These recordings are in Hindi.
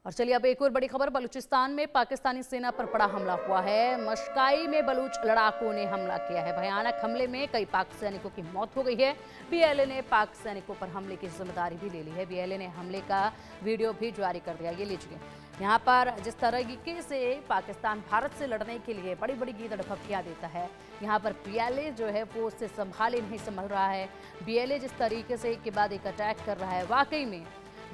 और चलिए अब एक और बड़ी खबर, बलूचिस्तान में पाकिस्तानी सेना पर बड़ा हमला हुआ है। मशकाई में बलूच लड़ाकों ने हमला किया है। भयानक हमले में कई पाक सैनिकों की मौत हो गई है। बीएलए ने पाक सैनिकों पर हमले की जिम्मेदारी भी ले ली है। बीएलए ने हमले का वीडियो भी जारी कर दिया। ये लीजिए, यहाँ पर जिस तरीके से पाकिस्तान भारत से लड़ने के लिए बड़ी बड़ी गीदड़-भपकियां देता है, यहाँ पर बीएलए जो है वो उससे संभाले नहीं संभल रहा है। बीएलए जिस तरीके से एक के बाद एक अटैक कर रहा है, वाकई में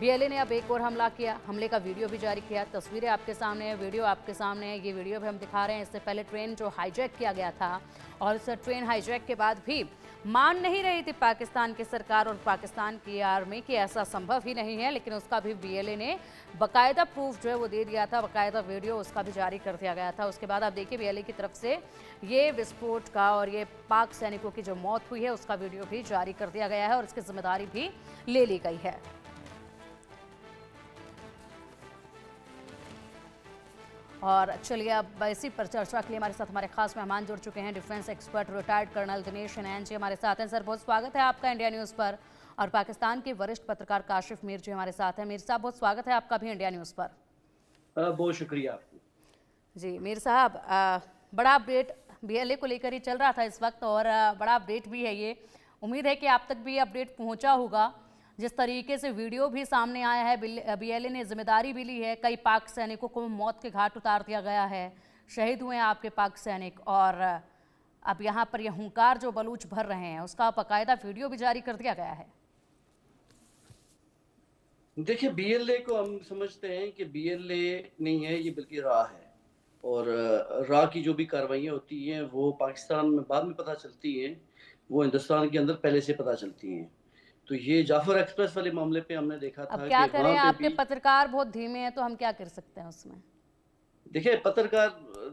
बीएलए ने अब एक और हमला किया। हमले का वीडियो भी जारी किया। तस्वीरें आपके सामने है, वीडियो आपके सामने है। ये वीडियो भी हम दिखा रहे हैं। इससे पहले ट्रेन जो हाईजैक किया गया था और इस ट्रेन हाईजैक के बाद भी मान नहीं रही थी पाकिस्तान की सरकार और पाकिस्तान की आर्मी कि ऐसा संभव ही नहीं है, लेकिन उसका भी बीएलए ने बाकायदा प्रूफ जो है वो दे दिया था। बाकायदा वीडियो उसका भी जारी कर दिया गया था। उसके बाद आप देखिए बीएलए की तरफ से ये विस्फोट का और ये पाक सैनिकों की जो मौत हुई है उसका वीडियो भी जारी कर दिया गया है और इसकी जिम्मेदारी भी ले ली गई है। और चलिए अब इसी पर चर्चा के लिए हमारे साथ हमारे खास मेहमान जुड़ चुके हैं। Defence expert retired colonel Dinesh Nain ji हमारे साथ हैं। सर, बहुत स्वागत है आपका इंडिया न्यूज़ पर। और पाकिस्तान के वरिष्ठ पत्रकार काशिफ मीर जी हमारे साथ हैं। मीर साहब, बहुत स्वागत है आपका भी इंडिया न्यूज़ पर। बहुत शुक्रिया आपको। जी मीर साहब, बड़ा अपडेट बीएलए को लेकर ही चल रहा था इस वक्त और बड़ा अपडेट भी है ये। उम्मीद है कि आप तक भी अपडेट पहुँचा होगा। जिस तरीके से वीडियो भी सामने आया है, बीएलए ने जिम्मेदारी भी ली है। कई पाक सैनिकों को मौत के घाट उतार दिया गया है। शहीद हुए हैं आपके पाक सैनिक और अब यहाँ पर यह हुंकार जो बलूच भर रहे हैं उसका बाकायदा वीडियो भी जारी कर दिया गया है। देखिए, बीएलए को हम समझते हैं कि बीएलए नहीं है ये, बल्कि रा है। और रा की जो भी कार्रवाइयाँ होती हैं वो पाकिस्तान में बाद में पता चलती हैं, वो हिंदुस्तान के अंदर पहले से पता चलती हैं। तो ये जाफर एक्सप्रेस वाले मामले पे हमने देखा अब था क्या कि करें, वहाँ पे आपके भी पत्रकार बहुत धीमे हैं तो हम क्या कर सकते हैं उसमें। देखिए, पत्रकार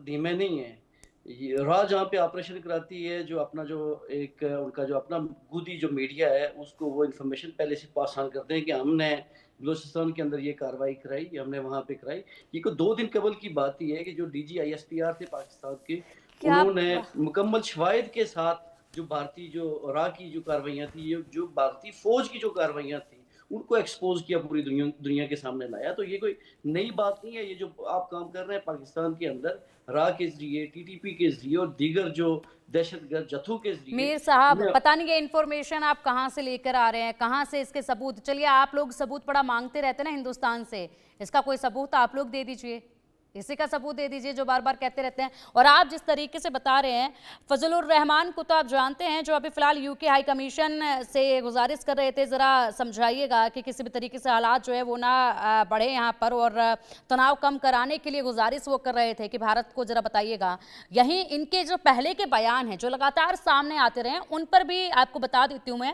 धीमे नहीं है। रा जहाँ पे ऑपरेशन कराती है, जो अपना जो एक उनका जो अपना गोदी जो मीडिया है उसको वो इन्फॉर्मेशन पहले से पास ऑन करते हैं कि हमने बलूचिस्तान के अंदर ये कार्रवाई कराई, हमने वहाँ पे कराई। ये को 2 दिन कबल की बात ही है कि जो डीजी आईएसपीआर थे पाकिस्तान के, क्या आप उन्होंने मुकम्मल शवाहिद के साथ जो भारतीय जो रा की जो कार्रवाइयाँ थी, ये जो भारतीय फौज की जो कार्रवाइयाँ थी उनको एक्सपोज किया, पूरी दुनिया के सामने लाया। तो ये कोई नई बात नहीं है। ये जो आप काम कर रहे हैं पाकिस्तान के अंदर रा के जरिए, टीटीपी के जरिए और दीगर जो दहशतगर्द जत्थों के जरिए। मीर साहब, पता नहीं ये इन्फॉर्मेशन आप कहाँ से लेकर आ रहे हैं, कहाँ से इसके सबूत। चलिए, आप लोग सबूत बड़ा मांगते रहते हैं ना हिंदुस्तान से, इसका कोई सबूत आप लोग दे दीजिए, इसी का सबूत दे दीजिए जो बार बार कहते रहते हैं। और आप जिस तरीके से बता रहे हैं, फजलुर रहमान को तो आप जानते हैं, जो अभी फिलहाल यूके हाई कमीशन से गुजारिश कर रहे थे, ज़रा समझाइएगा कि किसी भी तरीके से हालात जो है वो ना बढ़े यहाँ पर, और तनाव कम कराने के लिए गुजारिश वो कर रहे थे कि भारत को ज़रा बताइएगा। यहीं इनके जो पहले के बयान हैं जो लगातार सामने आते रहे, उन पर भी आपको बता देती हूँ मैं,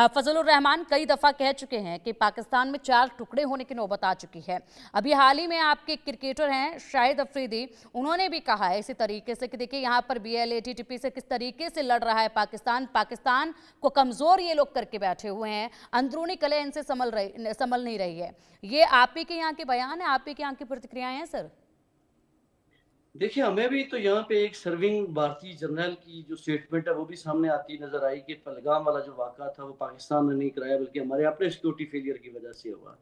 फजलुर रहमान कई दफ़ा कह चुके हैं कि पाकिस्तान में 4 टुकड़े होने की नौबत आ चुकी है। अभी हाल ही में आपके क्रिकेटर हैं शाहिद अफरीदी, उन्होंने भी कहा है इसी तरीके से कि देखिए यहाँ पर बीएलए टीटीपी से किस तरीके से लड़ रहा है पाकिस्तान को कमजोर ये लोग करके बैठे हुए हैं, अंदरूनी कलह इनसे संभल नहीं रही है। ये आप ही के यहाँ के बयान है, आप ही के यहाँ की प्रतिक्रियाएं हैं सर? देखिए, हमें भी तो यहाँ पे एक सर्विंग भारतीय जनरल की जो स्टेटमेंट है वो भी सामने आती नजर आई कि पहलगाम वाला जो वाक़ा था वो पाकिस्तान ने नहीं कराया, बल्कि हमारे अपने सिक्योरिटी फेलियर की वजह से हुआ।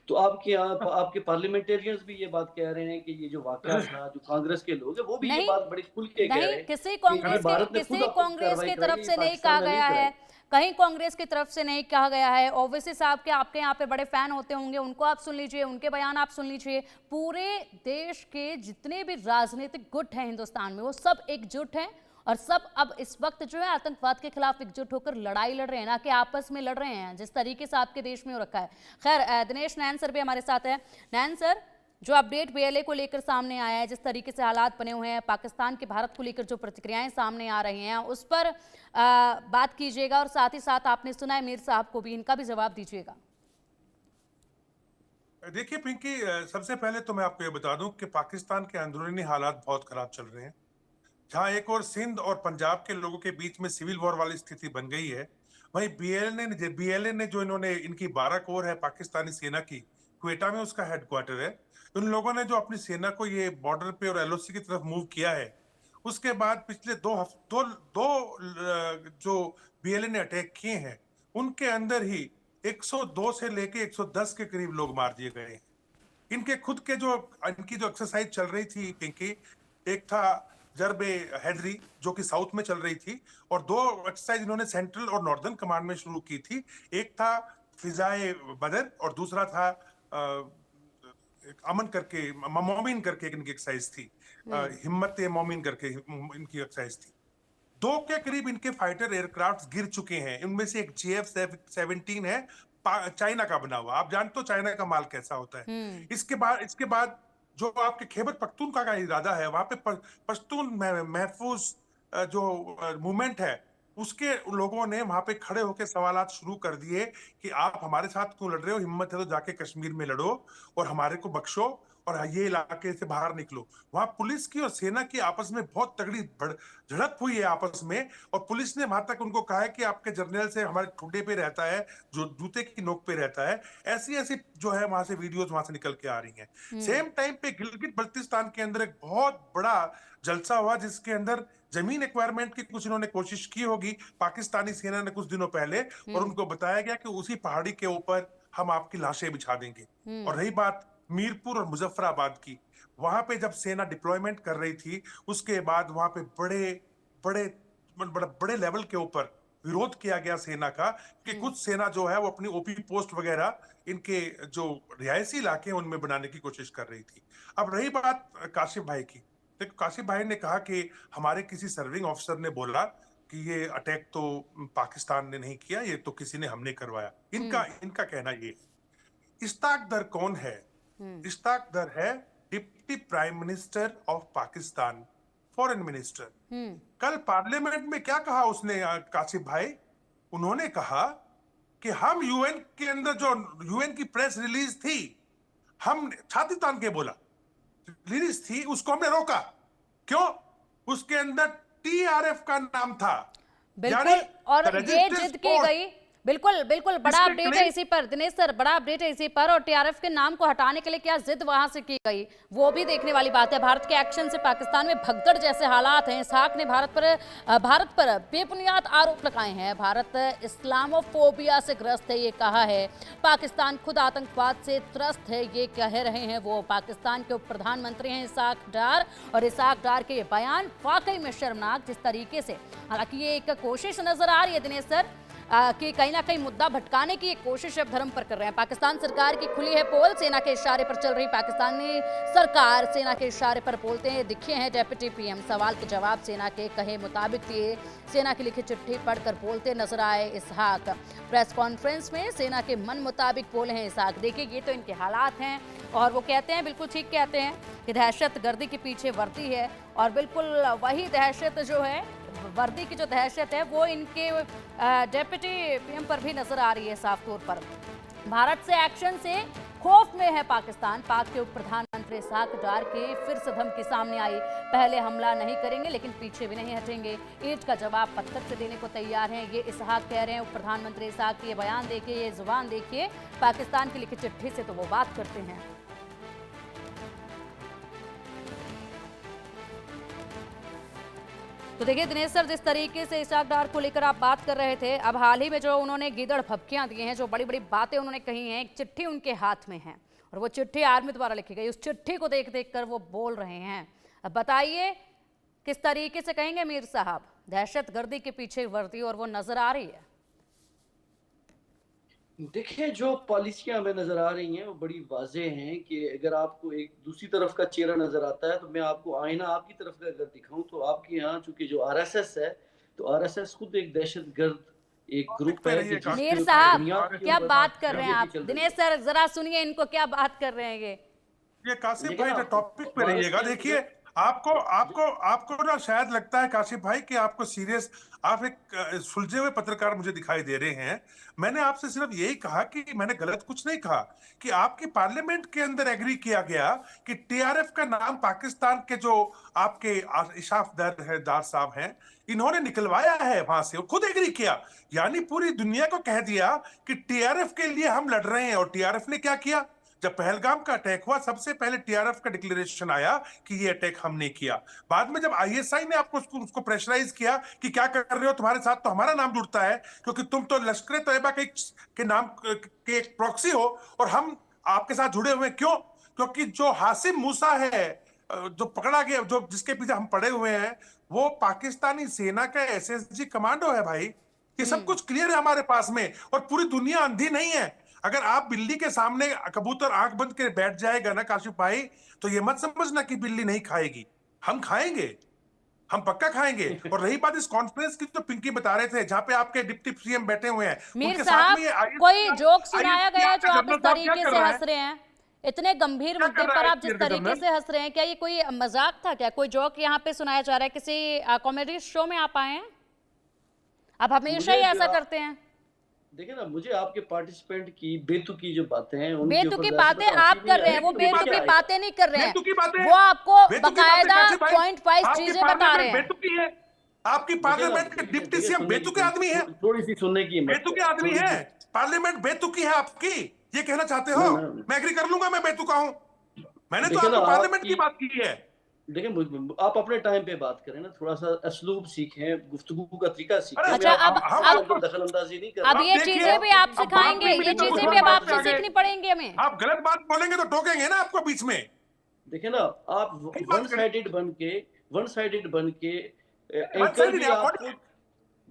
तो आपके यहाँ आपके पार्लियामेंटेरियंस भी ये बात कह रहे हैं कि ये जो वाक़ा था, जो कांग्रेस के लोग हैं वो भी ये नहीं बात बड़ी खुल के कह रहे नहीं, हैं किसी कि ये भारत ने खुद कांग्रेस कार्रवाई की कराई, तरफ ये से नहीं कहा पाकिस्तान ने नहीं गया है, कराई। कहीं कांग्रेस की तरफ से नहीं कहा गया है। ओवैसी साहब के आपके यहाँ पे बड़े फैन होते होंगे, उनको आप सुन लीजिए, उनके बयान आप सुन लीजिए। पूरे देश के जितने भी राजनीतिक गुट हैं हिंदुस्तान में, वो सब एकजुट हैं और सब अब इस वक्त जो है आतंकवाद के खिलाफ एकजुट होकर लड़ाई लड़ रहे हैं, ना कि आपस में लड़ रहे हैं जिस तरीके से आपके देश में हो रखा है। खैर, दिनेश नैन सर भी हमारे साथ है। नैन सर, जो अपडेट बीएलए को लेकर सामने आया है, जिस तरीके से हालात बने हुए हैं, पाकिस्तान के भारत को लेकर जो प्रतिक्रियाएं सामने आ रही हैं, उस पर बात कीजिएगा और साथ ही साथ आपने सुना है मीर साहब को भी, इनका भी जवाब दीजिएगा। देखिए पिंकी, सबसे पहले तो मैं आपको ये बता दूं कि पाकिस्तान के अंदरूनी हालात बहुत खराब चल रहे हैं। जहां एक और सिंध और पंजाब के लोगों के बीच में सिविल वॉर वाली स्थिति बन गई है, वहीं बीएलए ने जो इन्होंने इनकी 12 कोर है पाकिस्तानी सेना की, क्वेटा में उसका हेडक्वार्टर है। उन लोगों ने जो अपनी सेना को ये बॉर्डर पे और एलओसी की तरफ मूव किया है, उसके बाद पिछले जो बीएलए ने अटैक किए हैं, उनके अंदर ही 102 से लेके 110 के करीब लोग मार दिए गए हैं। इनके खुद के जो इनकी जो एक्सरसाइज चल रही थी इनकी, एक था जरबे हैदरी जो कि साउथ में चल रही थी, और दो एक्सरसाइज इन्होंने सेंट्रल और नॉर्दर्न कमांड में शुरू की थी। एक था फिजाए बदर और दूसरा था एक अमन करके, मोमिन करके इनकी एक्सरसाइज थी, हिम्मत मोमिन करके इनकी एक्सरसाइज थी। 2 के करीब इनके फाइटर एयरक्राफ्ट गिर चुके हैं। इनमें से एक JF-17 है, चाइना का बना हुआ। आप जानते हो चाइना का माल कैसा होता है। इसके बाद जो आपके खैबर पख्तूनख्वा का इरादा है, वहां पे पश्तून महफूज जो मूवमेंट है, उसके लोगों ने वहां पे खड़े होकर सवालात शुरू कर दिए कि आप हमारे साथ क्यों लड़ रहे हो, हिम्मत है तो जाके कश्मीर में लड़ो और हमारे को बख्शो और ये इलाके से बाहर निकलो। वहां पुलिस की और सेना की आपस में बहुत तगड़ी झड़प हुई है आपस में, और पुलिस ने वहां तक उनको कहा है कि आपके जर्नल से हमारे ठुड्डे पे रहता है, जो जूते की नोक पे रहता है। ऐसी ऐसी जो है वहां से वीडियोस वहां से निकल के आ रही हैं। सेम टाइम पे गिलगित बल्तिस्तान के अंदर एक बहुत बड़ा जलसा हुआ, जिसके अंदर जमीन एक्वायरमेंट की कुछ इन्होंने कोशिश की होगी पाकिस्तानी सेना ने कुछ दिनों पहले, और उनको बताया गया कि उसी पहाड़ी के ऊपर हम आपकी लाशें बिछा देंगे। और रही बात मीरपुर और मुजफ्फराबाद की, वहां पे जब सेना डिप्लॉयमेंट कर रही थी, उसके बाद वहां पे बड़े लेवल के ऊपर विरोध किया गया सेना का, कि कुछ सेना जो है वो अपनी ओपी पोस्ट वगैरह इनके जो रिहायशी इलाके हैं उनमें बनाने की कोशिश कर रही थी। अब रही बात काशिफ भाई की, देखो काशिफ भाई ने कहा कि हमारे किसी सर्विंग ऑफिसर ने बोला कि ये अटैक तो पाकिस्तान ने नहीं किया, ये तो किसी ने हमने करवाया। इनका कहना ये है। इश्ताक दर कौन है? इश्ताक दर है deputy prime minister of Pakistan, foreign minister. कल पार्लियामेंट में क्या कहा उसने काशिफ भाई? उन्होंने कहा कि हम यूएन के अंदर जो यूएन की प्रेस रिलीज थी, हम छाती तान के बोला रिलीज थी, उसको हमने रोका। क्यों? उसके अंदर TRF का नाम था। बिल्कुल, और ये जिद की गई। बिल्कुल बिल्कुल, बड़ा अपडेट है इसी पर दिनेश सर, बड़ा अपडेट है इसी पर। और TRF के नाम को हटाने के लिए क्या जिद वहां से की गई, वो भी देखने वाली बात है। भारत के एक्शन से पाकिस्तान में भगदड़ जैसे हालात हैं। इसहाक ने भारत पर बेबुनियाद आरोप लगाए हैं। भारत इस्लामोफोबिया से ग्रस्त है, ये कहा है। पाकिस्तान खुद आतंकवाद से त्रस्त है, ये कह रहे हैं वो। पाकिस्तान के उप प्रधानमंत्री हैं इसहाक डार, और इसहाक डार के ये बयान वाकई में शर्मनाक जिस तरीके से, हालांकि ये एक कोशिश नजर आ रही है दिनेश सर कि कहीं ना कहीं मुद्दा भटकाने की एक कोशिश अब धर्म पर कर रहे हैं। पाकिस्तान सरकार की खुली है पोल, सेना के इशारे पर चल रही पाकिस्तानी सरकार सेना के इशारे पर बोलते हैं दिखे हैं डेप्यूटी PM। सवाल के जवाब सेना के कहे मुताबिक दिए, सेना की लिखी चिट्ठी पढ़कर बोलते नजर आए इसहाक। प्रेस कॉन्फ्रेंस में सेना के मन मुताबिक बोले हैं इसहाक। देखिए ये तो इनके हालात हैं, और वो कहते हैं, बिल्कुल ठीक कहते हैं कि दहशत गर्दी के पीछे वर्दी है, और बिल्कुल वही दहशत जो है, वर्दी की जो दहशत है, वो इनके डेप्यूटी PM पर भी नजर आ रही है साफ तौर पर। भारत से एक्शन से खौफ में है पाकिस्तान। पाक के उप प्रधानमंत्री इसहाक डार के फिर से धमकी सामने आई, पहले हमला नहीं करेंगे लेकिन पीछे भी नहीं हटेंगे, ईंट का जवाब पत्थर से देने को तैयार हैं, ये इसहाक कह रहे हैं। उप प्रधानमंत्री इसहाक के ये बयान देखिए, ये जुबान देखिए, पाकिस्तान की लिखी चिट्ठी से तो वो बात करते हैं। तो देखिए दिनेश सर, जिस तरीके से इसहाक डार को लेकर आप बात कर रहे थे, अब हाल ही में जो उन्होंने गीदड़ भभकियां दी हैं, जो बड़ी बड़ी बातें उन्होंने कही हैं, एक चिट्ठी उनके हाथ में है, और वो चिट्ठी आर्मी द्वारा लिखी गई। उस चिट्ठी को देख देख कर वो बोल रहे हैं। अब बताइए किस तरीके से कहेंगे मीर साहब, दहशतगर्दी के पीछे वर्दी और वो नजर आ रही है। देखिए जो पॉलिसियां हमें नजर आ रही हैं वो बड़ी वाज़ेह हैं कि अगर आपको एक दूसरी तरफ का चेहरा नजर आता है, तो मैं आपको आईना आपकी तरफ का अगर दिखाऊं, तो आपके यहाँ चूंकि जो RSS है, तो RSS खुद एक दहशतगर्द एक ग्रुप है। मीर साहब क्या बात कर रहे हैं आप? दिनेश सर जरा सुनिए इनको, क्या बात कर रहे हैं ये काशिफ भाई टॉपिक पे रहिएगा। देखिए आपको ना शायद लगता है काशिफ भाई कि आपको सीरियस, आप एक सुलझे हुए पत्रकार मुझे दिखाई दे रहे हैं। मैंने आपसे सिर्फ यही कहा कि मैंने गलत कुछ नहीं कहा, कि आपकी पार्लियामेंट के अंदर एग्री किया गया कि TRF का नाम पाकिस्तान के जो आपके इशाफ दार साहब हैं, इन्होंने निकलवाया है वहां से, और खुद एग्री किया। यानी पूरी दुनिया को कह दिया कि TRF के लिए हम लड़ रहे हैं। और TRF ने क्या किया? जब पहलगाम का अटैक हुआ, सबसे पहले TRF का डिक्लेरेशन आया कि ये अटैक हमने किया। बाद में जब ISI ने आपको उसको प्रेशराइज किया कि क्या कर रहे हो, तुम्हारे साथ तो हमारा नाम जुड़ता है, क्योंकि तुम तो लश्कर-ए-तैयबा के नाम के एक प्रॉक्सी हो, और हम आपके साथ जुड़े हुए क्यों? क्योंकि जो हासिम मूसा है, जो पकड़ा गया, जो जिसके पीछे हम पड़े हुए हैं, वो पाकिस्तानी सेना का एसएसजी कमांडो है भाई। ये सब कुछ क्लियर है हमारे पास में, और पूरी दुनिया अंधी नहीं है। अगर आप बिल्ली के सामने कबूतर आंख बंद के बैठ जाएगा ना काशिफ भाई, तो ये मत समझना कि बिल्ली नहीं खाएगी, हम खाएंगे, हम पक्का खाएंगे। और रही बात इस कॉन्फ्रेंस की, तो पिंकी बता रहे थे, जहां पे आपके डिप्टी सीएम बैठे हुए हैं, मीर उनके साहब, साथ में ये कोई जोक सुनाया ISPR गया का जो आप इस जनरल साहब क्या तरीके कर से रहा है? हंस रहे हैं? इतने गंभीर क्या मुद्दे कर रहा पर है आप जिस ISPR का तरीके जनरल? से हंस रहे हैं, क्या ये कोई मजाक था? क्या कोई जोक यहाँ पे सुनाया जा रहा है? किसी कॉमेडी शो में आप आए हैं? आप हमेशा ही मुझे ऐसा जो करते हैं। देखिए ना, मुझे आपके पार्टिसिपेंट की बेतुकी जो बातें हैं उनके बेतुकी ऊपर बातें वैसे तो आप हंसी कर नहीं रहे हैं, वो आएगी, तो मुझे क्या बेतुकी आएगा? बातें नहीं कर रहे हैं, बेतुकी बातें, वो आपको बेतुकी बातें बकायदा काशिफ भाई, पॉइंट वाइज आपकी चीजें बता रहे पार्लियामेंट हैं। बेतुकी है, आपकी पार्लियामेंट के डिप्टी सीएम सुनने बेतुके की आदमी है, थोड़ी सी सुनने की हिम्मत बेतुके करो, आदमी थोड़ी है, सी। पार्लियामेंट बेतुकी है आपकी, ये कहना चाहते हो? ना, ना। मैं एग्री कर लूंगा, मैं बेतुका हूं, मैंने तो देखिए ना, आपको पार्लियामेंट की आपकी बात की है। देखिए आप अपने टाइम पे बात करें ना, थोड़ा सा असलूब सीखें, गुफ्तगू का तरीका सीखें। अरे, मैं अच्छा, आपकी अब बात के अंदर दखल अंदाजी नहीं कर अब रहा। ये देखिए, चीजें भी आप अब बात सिखाएंगे, नहीं ये मिली तो चीजें दूसरा भी अब बात आपसे पे आ गए। सीखनी पड़ेंगी हमें। आप गलत बात बोलेंगे तो टोकेंगे ना आपको बीच में। देखिए ना, आप सही बात वन करें। साइडेड बन के वन एंकर साइड भी नहीं, आप आप बोलिए, खुद,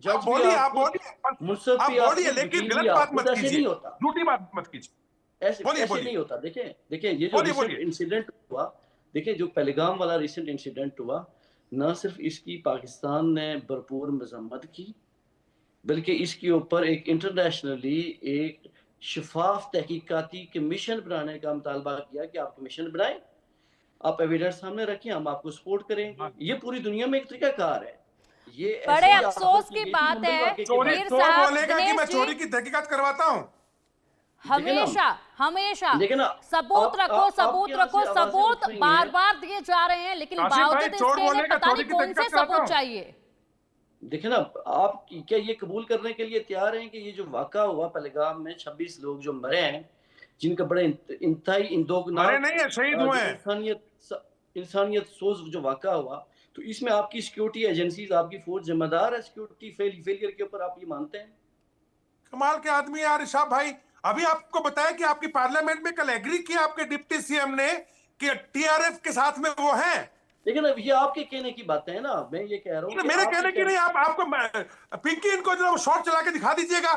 जज भी आप आप खुद, बोलिए, मुनसफ आप भी आप बोलिए, खुद, लेकिन वकील भी गलत आप बात खुद। मत ऐसे कीजिए, नहीं होता, झूठी बात मत कीजिए। ऐसे बोलिए ऐसे बोलिए नहीं होता। देखिए देखिए, ये जो बोलिए रिसेंट बोलिए। इंसिडेंट हुआ, देखिए जो पहलगाम वाला रिसेंट इंसिडेंट हुआ, न सिर्फ इसकी पाकिस्तान ने भरपूर मजम्मत की, बल्कि इसके ऊपर एक इंटरनेशनली एक शफाफ तहकीकाती कमीशन बनाने का मुतालबा किया कि आप कमीशन बनाएं, आप एविडेंस सामने रखें, हम आपको सपोर्ट करेंगे। ये पूरी दुनिया में एक तरीकाकार है। ये बड़े ऐसे ही अफसोस आपस की में ये थी बात मुंबई है वाकये के चोरी, बाद। मीर चोर साहब, बोलेगा कि दिनेश मैं जी, चोरी की तहकीकात करवाता हूँ। देखिए ना, हमेशा हमेशा देखिए ना, सबूत रखो, सबूत आपके यहाँ रखो, से आवाजें सबूत उठ रही बार हैं। बार दिए जा रहे हैं, लेकिन काशिफ भाई, बावजूद चोर इसके इन्हें बोलेगा पता चोरी नहीं की कौन से तहकीकात कराता सबूत हूँ। चाहिए। देखिए ना, आप क्या ये कबूल करने के लिए तैयार हैं कि ये जो वाक़ा हुआ पहलगाम में 26 लोग जो मरे हैं, जिनका बड़े इंतहाई मरे इंदोगनाक नहीं है, शहीद हुए जो हैं। इंसानियत सोज जो वाक़ा हुआ, तो इसमें आपकी सिक्योरिटी एजेंसीज, आपकी फौज जिम्मेदार है सिक्योरिटी फेलियर के ऊपर, आप ये मानते हैं? कमाल के आदमी यार इरशाद भाई। अभी आपको बताया कि आपकी पार्लियामेंट में कल एग्री किया आपके डिप्टी सीएम ने कि टीआरएफ के साथ में वो हैं। लेकिन अब ये आपके कहने की बातें हैं ना, मैं ये कह रहा हूँ कि मेरे आपके कहने की नहीं, आपको पिंकी, इनको जरा शॉर्ट चला के दिखा दीजिएगा,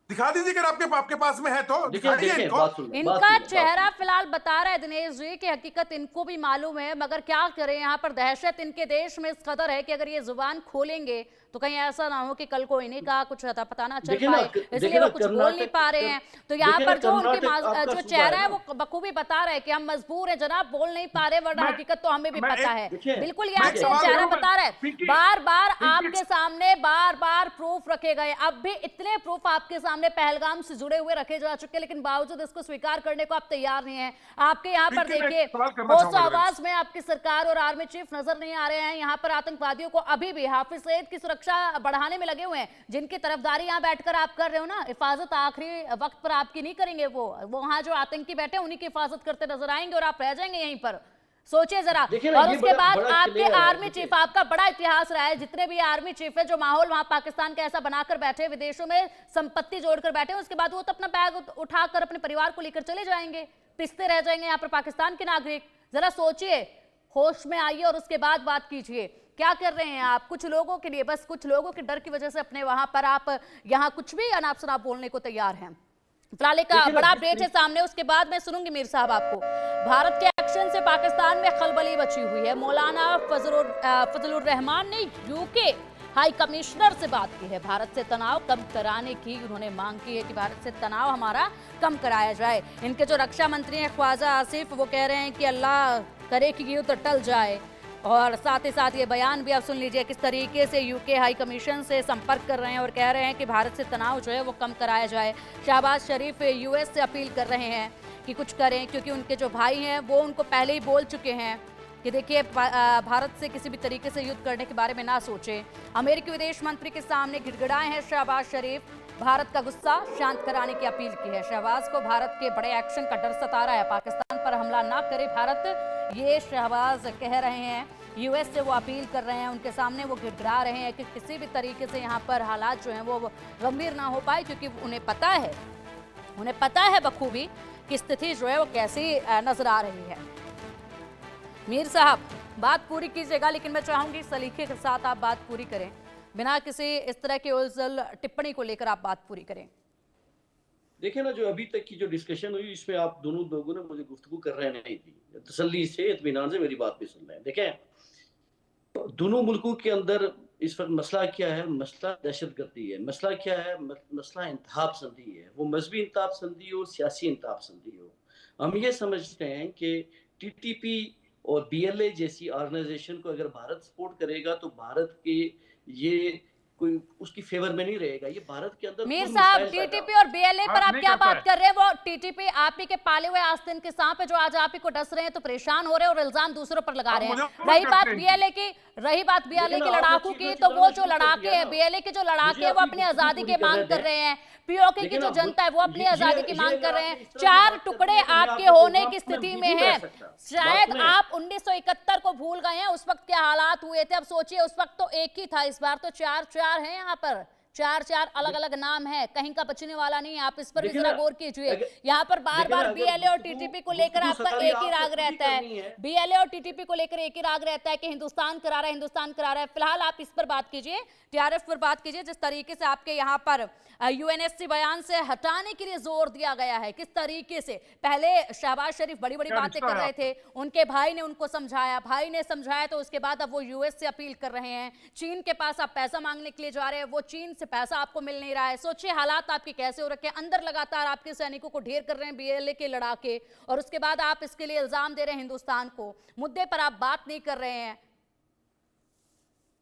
दिखा दीजिए अगर आपके पास में है तो देखिए दिखाइए देखिए, इनको। बात सुन इनका चेहरा फिलहाल बता रहा है दिनेश जी कि हकीकत इनको भी मालूम है, मगर क्या करें, यहाँ पर दहशत इनके देश में इस कदर है कि अगर ये जुबान खोलेंगे तो कहीं ऐसा ना हो कि कल को इन्हीं का कुछ अता पता ना चल पाए, इसलिए वो कुछ बोल नहीं पा रहे हैं। तो यहाँ पर जो उनकी जो चेहरा है वो बखूबी बता रहा है कि हम मजबूर हैं जनाब, बोल नहीं पा रहे, वरना हकीकत तो हमें भी पता है। बिल्कुल, ये आपसे चेहरा बता रहा है, बार बार आपके सामने बार बार प्रूफ रखे गए। अब भी इतने प्रूफ आपके सामने पहलगाम से जुड़े हुए रखे जा चुके, लेकिन बावजूद इसको स्वीकार करने को आप तैयार नहीं है। आपके यहाँ पर देखिए, होश आवाज में आपकी सरकार और आर्मी चीफ नजर नहीं आ रहे हैं। यहाँ पर आतंकवादियों को अभी भी हाफिज सईद की सुरक्षा बढ़ाने में लगे हुए हैं, जिनकी तरफदारी यहाँ बैठकर आप कर रहे हो ना, हिफाजत आखिरी वक्त पर आपकी नहीं करेंगे। वो वहां जो आतंकी बैठे उन्हीं की हिफाजत करते नजर आएंगे और आप रह जाएंगे यहीं पर। सोचिए जरा। और उसके बाद आपके आर्मी चीफ, आपका बड़ा इतिहास रहा है, जितने भी आर्मी चीफ है, जो माहौल वहां पाकिस्तान का ऐसा बनाकर बैठे, विदेशों में संपत्ति जोड़कर बैठे, उसके बाद वो तो अपना बैग उठाकर अपने परिवार को लेकर चले जाएंगे, पिसते रह जाएंगे यहाँ पर पाकिस्तान के नागरिक। जरा सोचिए, होश में आइए और उसके बाद बात कीजिए। क्या कर रहे हैं आप? कुछ लोगों के लिए, बस कुछ लोगों के डर की वजह से अपने वहां पर आप यहाँ कुछ भी अनाप शनाप बोलने को तैयार हैं। फिलहाल एक बड़ा अपडेट है सामने, उसके बाद मैं सुनूंगी मीर साहब आपको। भारत के एक्शन से पाकिस्तान में खलबली मची हुई है। मौलाना फजलुर रहमान ने यूके हाई कमिश्नर से बात की है। भारत से तनाव कम कराने की उन्होंने मांग की है कि भारत से तनाव हमारा कम कराया जाए। इनके जो रक्षा मंत्री हैं ख्वाजा आसिफ, वो कह रहे हैं कि अल्लाह करे कि युद्ध टल जाए। और साथ ही साथ ये बयान भी आप सुन लीजिए किस तरीके से यूके हाई कमीशन से संपर्क कर रहे हैं और कह रहे हैं कि भारत से तनाव जो है वो कम कराया जाए। शहबाज शरीफ यूएस से अपील कर रहे हैं कि कुछ करें, क्योंकि उनके जो भाई हैं वो उनको पहले ही बोल चुके हैं कि देखिए भारत से किसी भी तरीके से युद्ध करने के बारे में ना सोचें। अमेरिकी विदेश मंत्री के सामने गिड़गिड़ाए हैं शहबाज शरीफ, भारत का गुस्सा शांत कराने की अपील की है। शहबाज को भारत के बड़े एक्शन का डर सता रहा है, पाकिस्तान पर हमला ना करे भारत, ये शहबाज कह रहे हैं। यूएस से वो अपील कर रहे हैं, उनके सामने वो गिड़गिड़ा रहे हैं कि किसी भी तरीके से यहाँ पर हालात जो हैं वो गंभीर ना हो पाए, क्योंकि उन्हें पता है बखूबी की स्थिति जो है वो कैसी नजर आ रही है। मीर साहब, बात पूरी कीजिएगा, लेकिन मैं चाहूंगी सलीके के साथ आप बात पूरी करें, बिना किसी इस तरह की उलझल टिप्पणी को लेकर आप बात पूरी करें। देखिए ना, जो अभी तक की जो डिस्कशन हुई इसमें आप दोनों लोगों ने मुझे गुफ्तगू कर रहे नहीं दी, तसल्ली से इत्मीनान से मेरी बात भी सुन रहे हैं। देखें, दोनों मुल्कों के अंदर इस वक्त मसला क्या है? मसला दहशतगर्दी है। मसला क्या है? मसला इंतहा पसंदी है, वो मजहबी इंतहा पसंदी हो, सियासी इंतहा पसंदी हो। हम ये समझते हैं कि टीटीपी और बीएलए जैसी ऑर्गेनाइजेशन को अगर भारत सपोर्ट करेगा तो भारत के ये कोई उसकी फेवर में नहीं रहेगा। ये भारत के अंदर मीर खुद साहब, मिसाइल पैदा टीटीपी और बीएलए पर आप नहीं क्या करता बात है। कर रहे हैं? वो टीटीपी आप ही के पाले हुए आस्तीन के सांप है जो आज आप ही को डस रहे हैं, तो परेशान हो रहे हैं और इल्जाम दूसरों पर लगा आप रहे हैं। मुझे रही मत बात करते हैं। बीएलए की, रही बात बीएलए लेकिन की आपने लड़ाकू चीजें की, तो वो चलाना जो शुरू कर लड़ाके दिया हैं, ना। बीएलए के जो मुझे लड़ाके हैं वो अपनी अपनी गुफ्तगू आजादी पूरी की करने मांग कर दें। रहे हैं, पीओके की लेकिन जो अब जनता है वो अपनी आजादी की ये मांग कर अगर रहे आपने हैं। इस तरह की चार बात टुकड़े करनी है तो मैं आपके आपको होने प्रोग्राम की में स्थिति नहीं में बैठ है। सकता। शायद बात सुने। आप 1971 को भूल गए हैं, उस वक्त क्या हालात हुए थे। अब सोचिए, उस वक्त तो एक ही था, इस बार तो चार चार है। यहाँ पर चार चार अलग अलग नाम है, कहीं का बचने वाला नहीं। आप इस पर भी देखिए जरा ना, गौर कीजिए। अगर- यहाँ पर बार देखिए ना, बार अगर बीएलए और गुफ्तगू- टीटीपी को लेकर गुफ्तगू आपका सारी एक ही आपने राग खुद ही रहता है। करनी है। बीएलए और टीटीपी को लेकर एक ही राग रहता है कि हिंदुस्तान करा रहा है, हिंदुस्तान करा रहा है। फिलहाल आप इस पर बात कीजिए, टीआरएफ पर बात कीजिए। जिस तरीके से आपके यहाँ पर यूएनएससी बयान से हटाने के लिए जोर दिया गया है, किस तरीके से पहले शहबाज शरीफ बड़ी बड़ी क्या बातें रिश्ता कर है रहे थे, उनके भाई ने उनको समझाया, भाई ने समझाया, तो उसके बाद अब वो यूएस से अपील कर रहे हैं। चीन के पास आप पैसा मांगने के लिए जा रहे हैं, वो चीन से पैसा आपको मिल नहीं रहा है। सोचिए हालात आपके कैसे हो रखे हैं। अंदर लगातार आपके सैनिकों को ढेर कर रहे हैं बीएलए के लड़ाके, और उसके बाद आप इसके लिए इल्जाम दे रहे हैं हिंदुस्तान को। मुद्दे पर आप बात नहीं कर रहे हैं।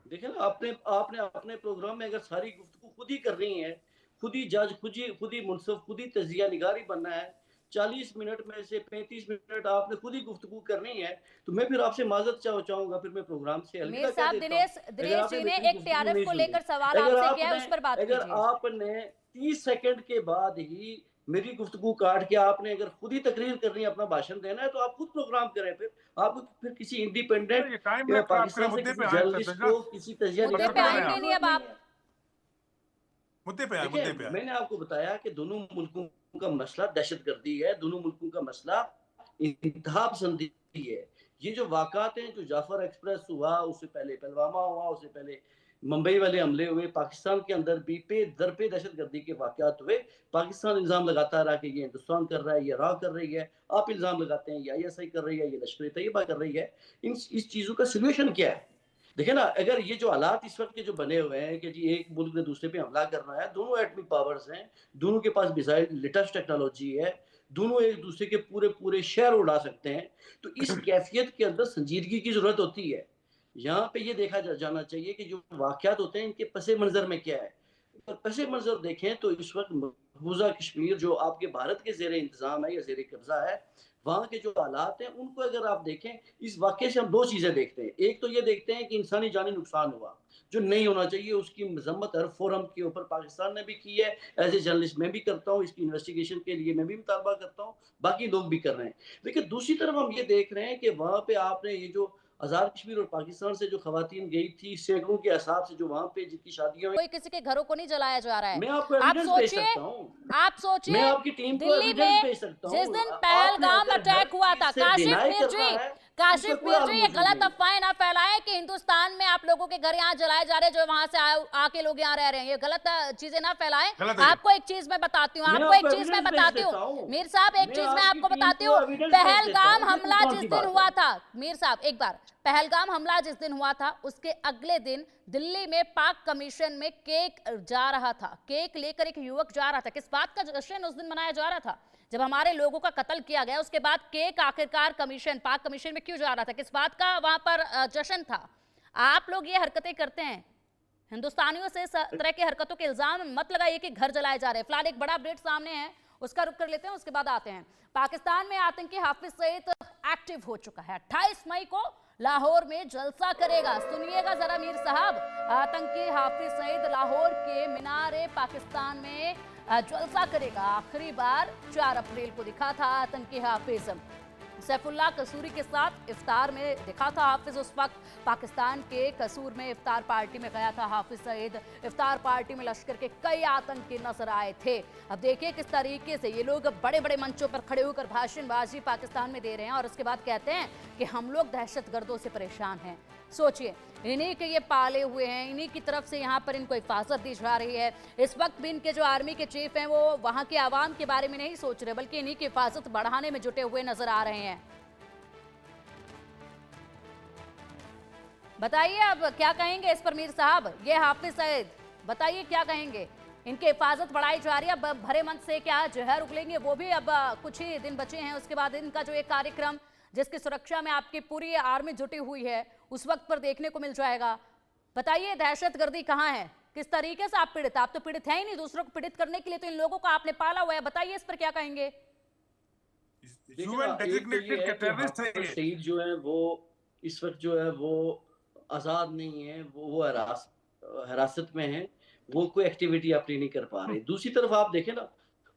देखिए ना, आपने आपने अपने प्रोग्राम में अगर सारी गुफ्तगू खुद ही करनी है, खुद ही जज, खुद ही मुनसिफ, खुद ही तजिया निगारी बनना है, 40 मिनट में से 35 मिनट आपने खुद ही गुफ्तगू करनी है, तो मैं फिर आपसे माजरत चाहूंगा, फिर मैं प्रोग्राम से अलविदा मीर कह साहब, देता हूं। दिनेश अगर आपने जी ने मेरी एक गुफ्तगू टीआरएफ नहीं को सुनी। लेकर सवाल अगर आपसे किया है, उस पर बात अगर कीजिए। आपने 30 सेकंड के बाद ही मेरी गुफ्तगू काट के आपने अगर खुद ही तकरीर करनी है, अपना भाषण देना है, तो आप खुद प्रोग्राम करें। फिर आपको फिर किसी इंडिपेंडेंट ये टाइम ना खराब करें, पाकिस्तान से मुद्दे किसी पे आए जर्नलिस्ट को किसी तजिया मुद्दे पे निगार आएंगे बनाने की नहीं अब जरूरत आप। नहीं है। मुद्दे पे आए, देखिए, मुद्दे पे आए। मैंने आपको बताया कि दोनों मुल्कों का मसला दहशतगर्दी है, दोनों मुल्कों का मसला इंतहा पसंदी है। ये जो वाक़ात हैं, जो जाफर एक्सप्रेस हुआ, उससे पहले पुलवामा हुआ, उससे पहले मुंबई वाले हमले हुए, पाकिस्तान के अंदर भी पे दर पे दहशतगर्दी के वाक़यात हुए। पाकिस्तान इल्ज़ाम लगाता रहा कि ये हिंदुस्तान कर रहा है, ये कर रही है। आप इल्ज़ाम लगाते हैं ये आईएसआई कर रही है, ये लश्कर तैयबा कर रही है। इस चीज़ों का सॉल्यूशन क्या है? देखिए ना, अगर ये जो हालात इस वक्त के जो बने हुए हैं कि जी एक मुल्क ने दूसरे पे हमला करना है, दोनों एटमी पावर्स हैं, दोनों के पास मिसाइल लेटेस्ट टेक्नोलॉजी है, दोनों एक दूसरे के पूरे पूरे शहर उड़ा सकते हैं, तो इस कैफियत के अंदर संजीदगी की जरूरत होती है। यहाँ पे ये देखा जाना चाहिए कि जो वाकयात होते हैं इनके पसे मंजर में क्या है। अगर पसे मंजर देखें तो इस वक्त मकबूजा कश्मीर जो आपके भारत के जेर इंतजाम है या जेर कब्जा है, वहाँ के जो हालात हैं उनको अगर आप देखें, इस वाक़े से हम दो चीज़ें देखते हैं। एक तो ये देखते हैं कि इंसानी जानी नुकसान हुआ, जो नहीं होना चाहिए, उसकी मजम्मत हर फोरम के ऊपर पाकिस्तान ने भी की है। एज ए जर्नलिस्ट मैं भी करता हूँ, इसकी इन्वेस्टिगेशन के लिए मैं भी मुतालबा करता हूँ, बाकी लोग भी कर रहे हैं। लेकिन दूसरी तरफ हम ये देख रहे हैं कि वहाँ पे आपने ये जो आज़ाद कश्मीर और पाकिस्तान से जो खवातीन गई थी, सैकड़ों के हिसाब से जो वहाँ पे जिनकी शादियां हुई, कोई किसी के घरों को नहीं जलाया जा रहा है। मैं आपको आप एविडेंस भेज सोचिए, सकता हूँ। आप मैं सोचिए, आपकी टीम को दिल्ली एविडेंस में भेज सकता हूँ। जिस दिन आपने पहलगाम अगर अटैक हर हुआ चीज था, से काशिफ डिनाई मीर करना जी, है, काशिफ उसका कोई मीर जी, ये आर्गुमेंट गलत नहीं। अफवाहें ना फैलाएं कि हिंदुस्तान में आप लोगों के घर यहाँ जलाए जा रहे हैं, जो वहां से आके लोग यहाँ रह रहे हैं। ये गलत चीजें ना फैलाएं। गलत है। आपको एक चीज मैं बताती हूँ, मैं आपको एक आपको चीज मैं evidence भेज बताती देता हूँ हूँ। मीर साहब, एक मैं चीज मैं आपकी आपको टीम बताती को हूँ। evidence भेज देता पहलगाम हूँ, ये हमला कौन जिस सी दिन बात हुआ है? था, मीर साहब एक बार, पहलगाम हमला जिस दिन हुआ था उसके अगले दिन दिल्ली में पाक कमीशन में केक जा रहा था, केक लेकर एक युवक जा रहा था। किस बात का जश्न उस दिन मनाया जा रहा था? जब हमारे लोगों का कत्ल किया गया, उसके बाद केक आखिरकार कमीशन, पाक कमीशन में क्यों जा रहा था? किस बात का वहां पर जश्न था? आप लोग ये हरकतें करते हैं, हिंदुस्तानियों से इस तरह की हरकतों के इल्जाम मत लगाइए कि घर जलाए जा रहे हैं। फिलहाल एक बड़ा अपडेट सामने है, उसका रुख कर लेते हैं, उसके बाद आते हैं। पाकिस्तान में आतंकी हाफिज सईद एक्टिव हो चुका है। 28 मई को लाहौर में जलसा करेगा। सुनिएगा जरा मीर साहब, आतंकी हाफिज सईद लाहौर के मीनारे पाकिस्तान में जलसा करेगा। आखिरी बार 4 अप्रैल को दिखा था आतंकी हाफिज। सैफुल्लाह कसूरी के साथ इफ्तार में दिखा था हाफिज। उस वक्त पाकिस्तान के कसूर में इफ्तार पार्टी में गया था हाफिज सईद। इफ्तार पार्टी में लश्कर के कई आतंकी नजर आए थे। अब देखिए किस तरीके से ये लोग बड़े बड़े मंचों पर खड़े होकर भाषणबाजी पाकिस्तान में दे रहे हैं और उसके बाद कहते हैं कि हम लोग दहशतगर्दों से परेशान हैं। सोचिए, इन्हीं के ये पाले हुए हैं, इन्हीं की तरफ से यहाँ पर इनको हिफाजत दी जा रही है। इस वक्त भी इनके जो आर्मी के चीफ हैं वो वहाँ के आवाम के बारे में नहीं सोच रहे, बल्कि इन्हीं की हिफाजत बढ़ाने में जुटे हुए नजर आ रहे हैं। बताइए अब क्या कहेंगे इस पर मीर साहब, ये हाफिज सईद, बताइए क्या कहेंगे। इनकी हिफाजत बढ़ाई जा रही है, अब भरे मन से क्या जहर उगलेंगे वो भी अब कुछ ही दिन बचे हैं। उसके बाद इनका जो एक कार्यक्रम जिसकी सुरक्षा में आपकी पूरी आर्मी जुटी हुई है उस वक्त पर देखने को मिल जाएगा। बताइए दहशतगर्दी कहाँ है, किस तरीके से आप पीड़ित, आप तो पीड़ित है ही नहीं, दूसरों को पीड़ित करने के लिए तो इन लोगों को आपने पाला हुआ है। बताइए इस पर क्या कहेंगे। शहीद जो है वो इस वक्त जो है वो आजाद नहीं है, वो हिरासत में है, वो कोई एक्टिविटी अपनी नहीं कर पा रहे। दूसरी तरफ आप देखें ना,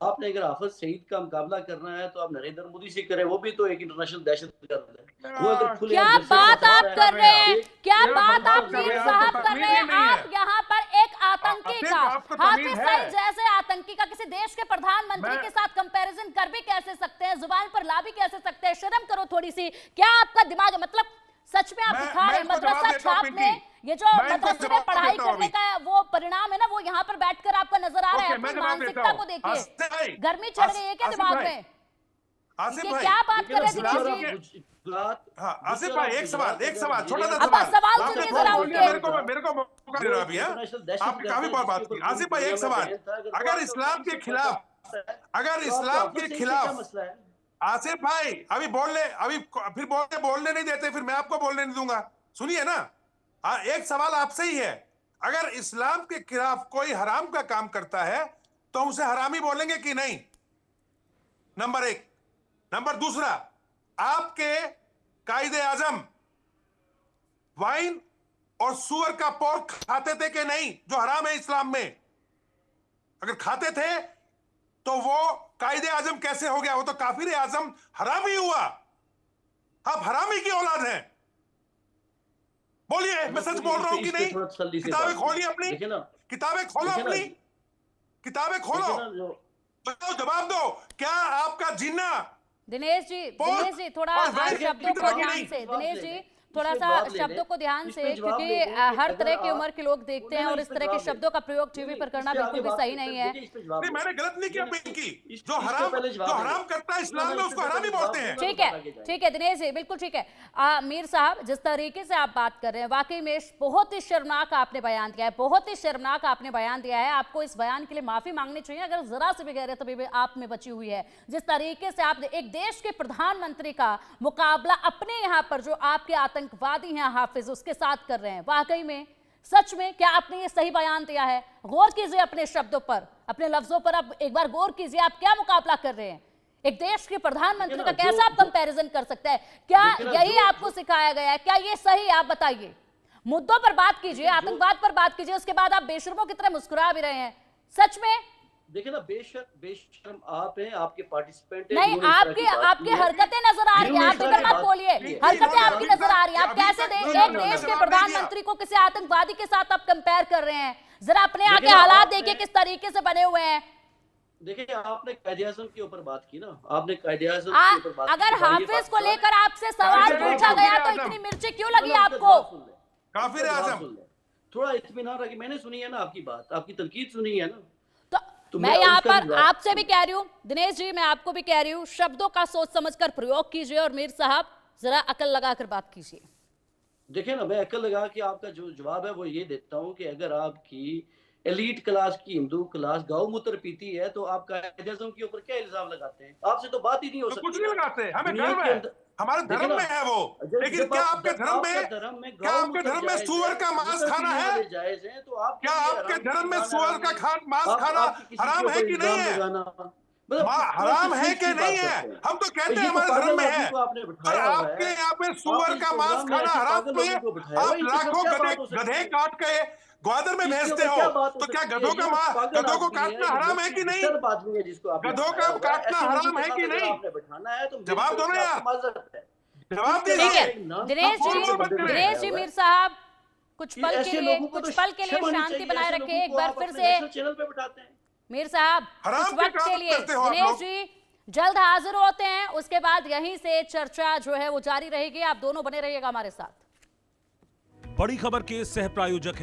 आपने अगर हाफिज सईद का मुकाबला करना है तो आप नरेंद्र मोदी से करें, वो भी तो एक इंटरनेशनल दहशतगर्द है। वो अगर खुले क्या बात आप कर रहे हैं, क्या बात आप मीर साहब कर रहे हैं। आप यहाँ पर एक आतंकी का, हाफिज सईद जैसे आतंकी का किसी देश के प्रधानमंत्री के साथ कंपैरिजन कर भी कैसे सकते हैं, जुबान पर ला भी कैसे सकते हैं। शर्म करो थोड़ी सी, क्या आपका दिमाग है? मतलब सच में आप दिखा रहे हैं मदरसा छाप में ये जो मदरसे में पढ़ाई करने का वो परिणाम है ना, वो यहाँ पर बैठकर आपका नजर आ रहा है। अपनी मानसिकता को देखिए, गर्मी चढ़ गई है क्या दिमाग में? ये क्या बात कर रहे हैं? आसिफ भाई एक सवाल छोटा सा सवाल सुनिए जरा उनके। मेरे को मौका दे रहा अभी। आपने काफी बात की। आसिफ भाई एक सवाल, अगर इस्लाम के खिलाफ आसिफ भाई अभी फिर बोलने नहीं देते, फिर मैं आपको बोलने नहीं दूंगा। सुनिए ना, एक सवाल आपसे ही है, अगर इस्लाम के खिलाफ कोई हराम का काम करता है तो उसे हरामी बोलेंगे कि नहीं? नंबर एक। नंबर दूसरा, आपके कायदे आजम वाइन और सुअर का पोर्क खाते थे कि नहीं, जो हराम है इस्लाम में? अगर खाते थे तो वो कायदे आजम कैसे हो गया? वो तो काफिर आजम हरामी हुआ। आप हरामी की औलाद हैं। बोलिए, मैं सच बोल रहा हूं कि नहीं? किताबें खोलिए अपनी, किताबें खोलो अपनी, किताबें खोलो, तो जवाब दो। क्या आपका जीना दिनेश जी थोड़ा शब्दों को ध्यान से, दिनेश जी थोड़ा सा शब्दों को ध्यान से, क्योंकि हर तरह की उम्र के लोग देखते हैं और इस तरह के शब्दों का प्रयोग टीवी पर करना बिल्कुल भी सही नहीं है। नहीं, मैंने गलत नहीं किया पिंकी। जो हराम करता है इस्लाम में उसको हरामी बोलते हैं। ठीक है दिनेश जी, बिल्कुल ठीक है। मीर साहब, जिस तरीके से आप बात कर रहे हैं वाकई में बहुत ही शर्मनाक आपने बयान दिया है, बहुत ही शर्मनाक आपने बयान दिया है। आपको इस बयान के लिए माफी मांगनी चाहिए अगर जरा से भी गैरत तभी आप में बची हुई है। जिस तरीके से आप एक देश के प्रधानमंत्री का मुकाबला अपने यहाँ पर जो आपके आतंकवादी हैं हाफिज उसके साथ कर रहे हैं, वाकई में सच में क्या आपने ये सही बयान दिया है? गौर कीजिए अपने शब्दों पर, अपने लफ्जों पर अब एक बार गौर कीजिए। आप क्या मुकाबला कर रहे हैं? एक देश के प्रधानमंत्री का कैसा आप कंपैरिजन कर सकते हैं? क्या यही आपको सिखाया गया है? क्या ये सही? आप बताइए, मुद्दों पर बात कीजिए, आतंकवाद पर बात कीजिए, उसके बाद आप बेशर्मों की तरह मुस्कुरा भी रहे हैं। सच में देखिए ना, बेशर्म आप हैं, आपके पार्टिसिपेंट नहीं, आपकी हरकतें नजर आ रही है। आप इधर मत बोलिए, हरकतें आपकी नजर आ रही है। आप कैसे एक देश के प्रधानमंत्री को किसी आतंकवादी के साथ आप कंपेयर कर रहे हैं? जरा अपने यहाँ के हालात देखिए किस तरीके से बने हुए हैं। देखिए, आपने कायदे-ए-आज़म के ऊपर बात की ना, आपने कायदे-ए-आज़म के ऊपर बात की। अगर हाफिज को लेकर आपसे सवाल पूछा गया तो इतनी मिर्ची क्यों लगी आपको? काफिर आज़म, थोड़ा इत्मीनान रखिए। मैंने सुनी है ना आपकी बात, आपकी तनकीद सुनी है ना। तो मैं यहाँ पर आपसे भी कह रही हूँ दिनेश जी, मैं आपको भी कह रही हूँ, शब्दों का सोच समझकर प्रयोग कीजिए और मीर साहब जरा अकल लगाकर बात कीजिए। देखिए ना, मैं अकल लगा के आपका जो जवाब है वो ये देता हूँ कि अगर आपकी एलीट क्लास की हिंदू क्लास गौमूत्र पीती है तो आप कायदे-ए-आज़म के ऊपर क्या इल्जाम लगाते हैं? आपसे तो बात ही नहीं हो सकती। कुछ नहीं लगाते, हमें गर्व है, हमारे धर्म में है वो। लेकिन क्या आपके धर्म में सुअर का मांस खाना है? क्या आपके धर्म में सुअर का मांस खाना हराम है कि नहीं है? हराम है कि नहीं है? हम तो कहते हैं हमारे धर्म में है, और आपके यहाँ पे सुअर का मांस खाना हराम नहीं है। आप लाखों गधे काट के ग्वादर में इसके भेजते ऊपर क्या हो बात हो तो क्या सकती है? गधों का ये पागल गधों को आदमी है, काटना ये हराम है कि नहीं? बेशर्म आदमी है जिसको आपने गधों बिठाया का हुआ है। काटना ऐसे लोगों हराम के है साथ कि अगर नहीं? आपने बिठाना है तो मेरी जवाब दो तरफ ना से यार। आपको माजरत है। जवाब किस दीजिए। ठीक है तरह एक नाम दिनेश कौन जी, से बंदे को दिनेश बिठाया जी हुआ है? मीर साहब कुछ कि पल के ऐसे लिए लोगों को तो शर्म आनी शांति चाहिए, बनाए ऐसे रखें लोगों एक को बार आप फिर अपने से। नेशनल चैनल पे बिठाते हैं। मीर साहब हराम कुछ की वक्त के काम लिए करते हो आप दिनेश लोग। जी जल्द हाजिर होते हैं, उसके बाद यहीं से चर्चा जो है वो जारी रहेगी। आप दोनों बने रहिएगा हमारे साथ। बड़ी खबर के सह प्रायोजक हैं